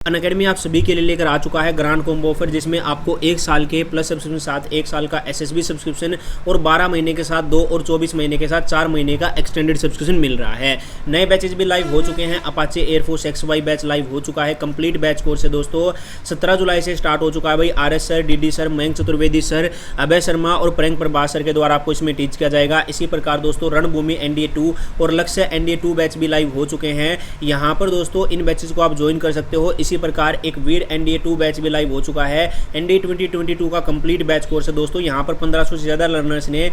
Unacademy आप सभी के लिए लेकर आ चुका है ग्रांड कॉम्बो ऑफर, जिसमें आपको 1 साल के प्लस सब्सक्रिप्शन के साथ 1 साल का एसएसबी सब्सक्रिप्शन और 12 महीने के साथ 2 और 24 महीने के साथ 4 महीने का एक्सटेंडेड सब्सक्रिप्शन मिल रहा है। नए बैचेज भी लाइव हो चुके हैं। Apache air force XY batch live हो चुका है। कंप्लीट बैच कोर्स है दोस्तों, 17 जुलाई से स्टार्ट हो चुका है भाई। RS sir, DD sir, Mayank Chaturvedi sir, Abhay Sharma और प्रियंक प्रभास सर के द्वारा आपको इसमें टीच किया जाएगा। इसी प्रकार दोस्तों रणभूमि NDA 2 और लक्ष्य NDA 2 बैच भी लाइव हो चुके हैं। यहाँ पर दोस्तों इन बैचेज को आप ज्वाइन कर सकते हो। इसी प्रकार एक वीर NDA 2 बैच भी लाइव हो चुका है। NDA 2022 का कंप्लीट बैच कोर्स है दोस्तों। यहाँ पर 1500 से ज़्यादा लर्नर्स ने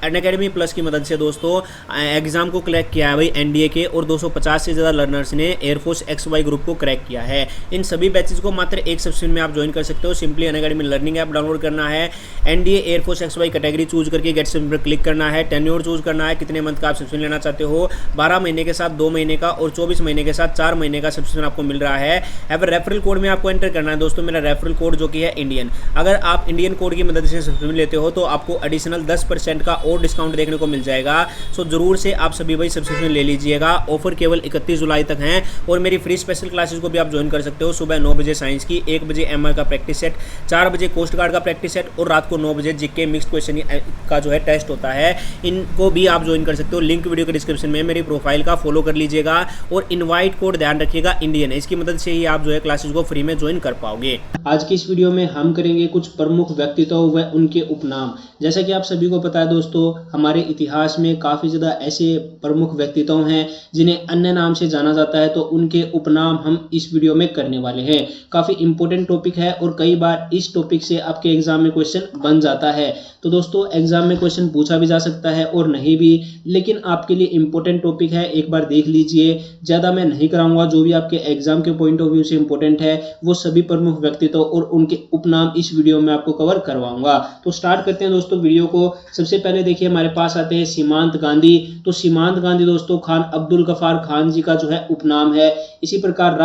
अनअकैडमी प्लस की मदद से दोस्तों एग्जाम को क्रैक किया है भाई NDA के, और 250 से ज़्यादा लर्नर्स ने एयरफोर्स XY ग्रुप को क्रैक किया है। इन सभी बैचेज को मात्र एक सब्सक्रिप्शन में आप ज्वाइन कर सकते हो। Simply Unacademy learning app download करना है, NDA air force XY category choose करके गेट सब्सक्रिप्शन पर क्लिक करना है, टेन्योर चूज करना है, कितने मंथ का आप सब्सक्रिप्शन लेना चाहते हो। 12 महीने के साथ 2 महीने का और 24 महीने के साथ 4 महीने का सब्सक्रिप्शन आपको मिल रहा है। अब रेफरल कोड में आपको एंटर करना है दोस्तों, मेरा रेफरल कोड जो कि है इंडियन। अगर आप इंडियन कोड की मदद से सब्सक्रिप्शन लेते हो तो आपको एडिशनल 10% का और डिस्काउंट देखने को मिल जाएगा। सो जरूर से आप सभी भाई सब्सक्रिप्शन ले लीजिएगा। ऑफर केवल 31 जुलाई तक है। और मेरी फ्री स्पेशल क्लासेस को भी आप ज्वाइन कर सकते हो। सुबह 9 बजे साइंस की, 1 बजे MR का प्रैक्टिस सेट, 4 बजे कोस्ट गार्ड का प्रैक्टिस सेट और रात को 9 बजे जीके मिक्स्ड क्वेश्चन का जो है टेस्ट होता है। इनको भी आप ज्वाइन कर सकते हो। लिंक वीडियो के डिस्क्रिप्शन में मेरी प्रोफाइल का फॉलो कर लीजिएगा और इनवाइट कोड ध्यान रखिएगा इंडियन है, इसकी मदद से ही आप जो है क्लासेस को फ्री में ज्वाइन कर पाओगे। आज की इस वीडियो में हम करेंगे कुछ प्रमुख व्यक्तित्व व उनके उपनाम। जैसा कि आप सभी को पता है दोस्तों, हमारे इतिहास में काफी ज्यादा ऐसे प्रमुख व्यक्तित्व हैं जिन्हें अन्य नाम से जाना जाता है, तो उनके उपनाम हम इस वीडियो में करने वाले हैं। काफी इंपॉर्टेंट टॉपिक है और कई बार इस टॉपिक से आपके एग्जाम में क्वेश्चन बन जाता है। तो दोस्तों एग्जाम में क्वेश्चन पूछा भी जा सकता है और नहीं भी, लेकिन आपके लिए इंपॉर्टेंट टॉपिक है, एक बार देख लीजिए। ज्यादा मैं नहीं कराऊंगा, जो भी आपके एग्जाम के पॉइंट ऑफ व्यू से इंपॉर्टेंट है वो सभी प्रमुख व्यक्तित्व और उनके उपनाम इस वीडियो में आपको कवर करवाऊंगा। तो स्टार्ट करते हैं दोस्तों वीडियो को। सबसे पहले देखिए हमारे पास आते हैं सीमांत गांधी। तो सीमांत गांधी दोस्तों खान अब्दुल गफार खान जी का जो है उपनाम है। इसी प्रकार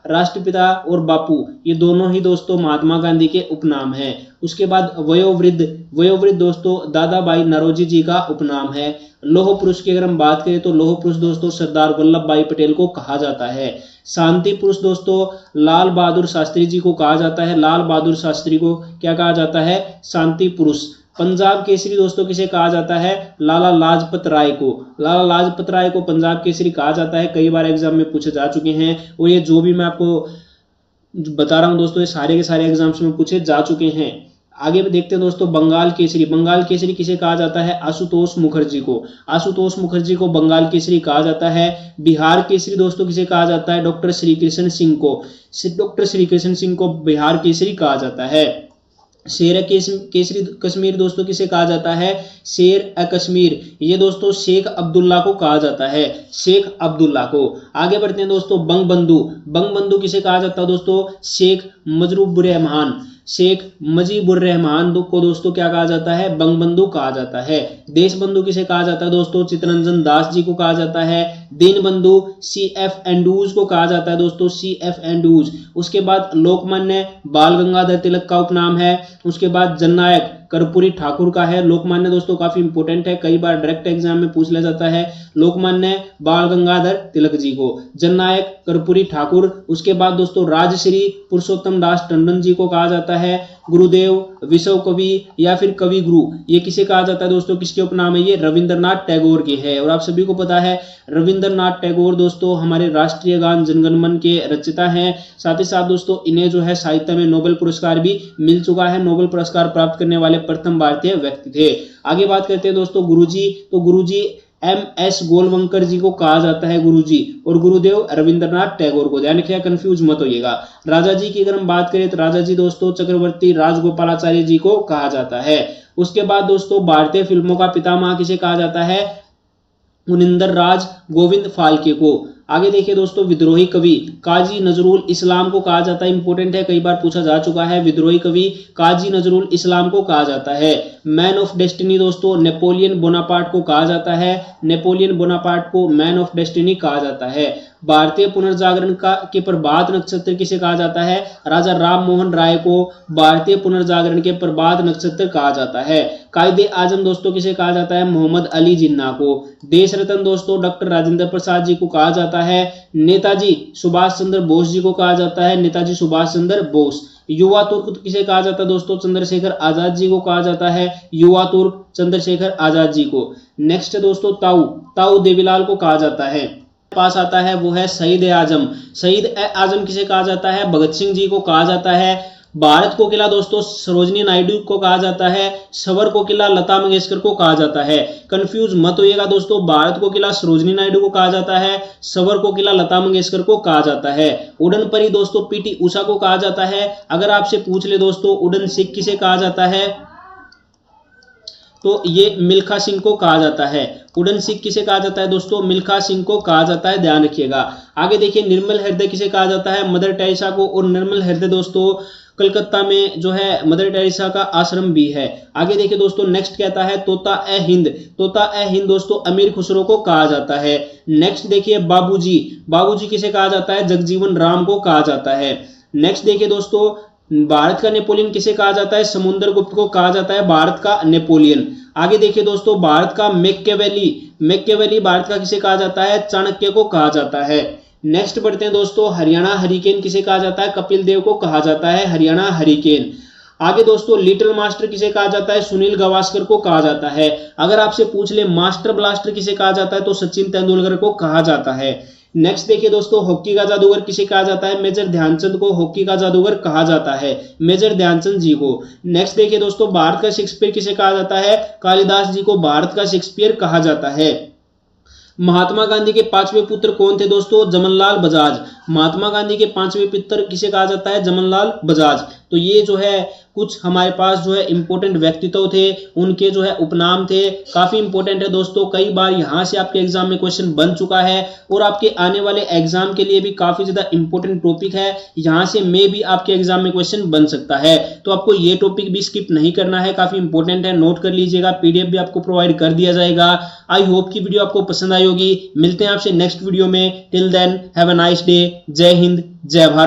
राष्ट्रपिता और बापू, ये दोनों ही दोस्तों महात्मा गांधी के उपनाम हैं। उसके बाद वयोवृद्ध दोस्तों दादा भाई नौरोजी जी का उपनाम है। लौह पुरुष की अगर हम बात करें तो लौह पुरुष दोस्तों सरदार वल्लभ भाई पटेल को कहा जाता है। शांति पुरुष दोस्तों लाल बहादुर शास्त्री जी को कहा जाता है। लाल बहादुर शास्त्री को क्या कहा जाता है? शांति पुरुष। पंजाब केसरी दोस्तों किसे कहा जाता है? लाला लाजपत राय को। लाला लाजपत राय को पंजाब केसरी कहा जाता है। कई बार एग्जाम में पूछे जा चुके हैं और ये जो भी मैं आपको बता रहा हूं दोस्तों, ये सारे के सारे एग्जाम्स में पूछे जा चुके हैं। आगे देखते हैं दोस्तों बंगाल केसरी किसे कहा जाता है? आशुतोष मुखर्जी को। आशुतोष मुखर्जी को बंगाल केसरी कहा जाता है। बिहार केसरी दोस्तों किसे कहा जाता है? डॉक्टर श्री कृष्ण सिंह को। डॉक्टर श्री कृष्ण सिंह को बिहार केसरी कहा जाता है। शेर केसरी कश्मीर दोस्तों किसे कहा जाता है? शेर ए कश्मीर, ये दोस्तों शेख अब्दुल्ला को कहा जाता है। शेख अब्दुल्ला को। आगे बढ़ते हैं दोस्तों बंगबंधु किसे कहा जाता है दोस्तों? शेख मुजीबुर रहमान को दोस्तों क्या कहा जाता है? बंगबंधु कहा जाता है। देश बंधु किसे कहा जाता है दोस्तों? चित्तरंजन दास जी को कहा जाता है। दीनबंधु CF एंड्रूज को कहा जाता है दोस्तों, CF एंड्रूज। उसके बाद लोकमान्य बाल गंगाधर तिलक का उपनाम है। उसके बाद जननायक कर्पूरी ठाकुर का है। लोकमान्य दोस्तों काफी इंपॉर्टेंट है, कई बार डायरेक्ट एग्जाम में पूछ लिया जाता है। लोकमान्य बाल गंगाधर तिलक जी को। जननायक कर्पूरी ठाकुर। उसके बाद दोस्तों राजश्री पुरुषोत्तम दास टंडन जी को कहा जाता है। गुरुदेव, विश्व कवि या फिर कवि गुरु, ये किसे कहा जाता है दोस्तों? किसके उपनाम है ये? रविंद्रनाथ टैगोर के है। और आप सभी को पता है रविंद्रनाथ टैगोर दोस्तों हमारे राष्ट्रीय गान जनगण मन के रचयिता हैं। साथ ही साथ दोस्तों इन्हें जो है साहित्य में नोबेल पुरस्कार भी मिल चुका है। नोबेल पुरस्कार प्राप्त करने वाले प्रथम भारतीय व्यक्ति थे। आगे बात करते हैं दोस्तों गुरुजी। तो गुरुजी MS गोलवंकर जी को कहा जाता है गुरुजी, और गुरुदेव रविंद्रनाथ टैगोर को। ध्यान रखिएगा, कंफ्यूज मत होइएगा। राजा जी की अगर हम बात करें तो राजा जी दोस्तों चक्रवर्ती राजगोपालाचार्य जी को कहा जाता है। उसके बाद दोस्तों भारतीय फिल्मों का पितामह किसे कहा जाता है? मुनिंदर राज गोविंद फाल्के को। आगे देखिए दोस्तों विद्रोही कवि काजी नजरुल इस्लाम को कहा जाता है। इंपॉर्टेंट है, कई बार पूछा जा चुका है। विद्रोही कवि काजी नजरुल इस्लाम को कहा जाता है। मैन ऑफ डेस्टिनी दोस्तों नेपोलियन बोनापार्ट को कहा जाता है। नेपोलियन बोनापार्ट को मैन ऑफ डेस्टिनी कहा जाता है। भारतीय पुनर्जागरण के प्रभात नक्षत्र किसे कहा जाता है? राजा राम मोहन राय को भारतीय पुनर्जागरण के प्रभात नक्षत्र कहा जाता है। कायदे आजम दोस्तों किसे कहा जाता है? मोहम्मद अली जिन्ना को। देश रत्न दोस्तों डॉक्टर राजेंद्र प्रसाद जी को कहा जाता है। नेताजी सुभाष चंद्र बोस जी को कहा जाता है, नेताजी सुभाष चंद्र बोस। युवा तुर्क किसे कहा जाता है दोस्तों? चंद्रशेखर आजाद जी को कहा जाता है, युवा तुर्क चंद्रशेखर आजाद जी को। नेक्स्ट है दोस्तों ताऊ देवीलाल को कहा जाता है। पास आता है वो है शहीद ए आजम। शहीद ए आजम किसे कहा जाता है? भगत सिंह जी को कहा जाता है। भारत को किला दोस्तों सरोजनी नायडू को कहा जाता है। सबर को किला लता मंगेशकर को कहा जाता है। कंफ्यूज मत होइएगा दोस्तों, भारत को किला सरोजनी नायडू को कहा जाता है, सबर को किला लता मंगेशकर को कहा जाता है। उड़न परी दोस्तों पीटी उषा को कहा जाता है। अगर आपसे पूछ ले दोस्तों उड़न सिख किसे कहा जाता है, तो ये मिल्खा सिंह को कहा जाता है। उड़न सिख किसे कहा जाता है दोस्तों? मिल्खा सिंह को कहा जाता है, ध्यान रखिएगा। आगे देखिए निर्मल हृदय किसे कहा जाता है? मदर टेरेसा को। और निर्मल हृदय दोस्तों कलकत्ता में जो है मदर टेरेसा का आश्रम भी है। आगे देखिए दोस्तों नेक्स्ट कहता है तोता ए हिंद। तोता ए हिंद दोस्तों अमीर खुसरो को कहा जाता है। नेक्स्ट देखिए बाबूजी। बाबूजी किसे कहा जाता है? जगजीवन राम को कहा जाता है। नेक्स्ट देखिए दोस्तों भारत का नेपोलियन किसे कहा जाता है? समुद्रगुप्त को कहा जाता है भारत का नेपोलियन। आगे देखिए दोस्तों भारत का मैकियावेली भारत का किसे कहा जाता है? चाणक्य को कहा जाता है। नेक्स्ट बढ़ते हैं दोस्तों हरियाणा हरिकेन किसे कहा जाता है? कपिल देव को कहा जाता है हरियाणा हरिकेन। आगे दोस्तों लिटिल मास्टर किसे कहा जाता है? सुनील गावस्कर को कहा जाता है। अगर आपसे पूछ ले मास्टर ब्लास्टर किसे कहा जाता है, तो सचिन तेंदुलकर को कहा जाता है। नेक्स्ट देखिए दोस्तों हॉकी का जादूगर किसे कहा जाता है? मेजर ध्यानचंद को हॉकी का जादूगर कहा जाता है, मेजर ध्यानचंद जी को। नेक्स्ट देखिए दोस्तों भारत का शेक्सपियर किसे कहा जाता है? कालिदास जी को भारत का शेक्सपियर कहा जाता है। महात्मा गांधी के पांचवें पुत्र कौन थे दोस्तों? जमनलाल बजाज। महात्मा गांधी के पांचवें पुत्र किसे कहा जाता है? जमनलाल बजाज। तो ये जो है कुछ हमारे पास जो है इंपॉर्टेंट व्यक्तित्व थे, उनके जो है उपनाम थे, काफी इंपॉर्टेंट है दोस्तों। कई बार यहां से आपके एग्जाम में क्वेश्चन बन चुका है और आपके आने वाले एग्जाम के लिए भी काफी ज्यादा इंपॉर्टेंट टॉपिक है। यहां से मे भी आपके एग्जाम में क्वेश्चन बन सकता है, तो आपको ये टॉपिक भी स्किप नहीं करना है, काफी इंपॉर्टेंट है, नोट कर लीजिएगा। पीडीएफ भी आपको प्रोवाइड कर दिया जाएगा। आई होप की वीडियो आपको पसंद आई होगी। मिलते हैं आपसे नेक्स्ट वीडियो में। Till then have a nice day. जय हिंद, जय भारत।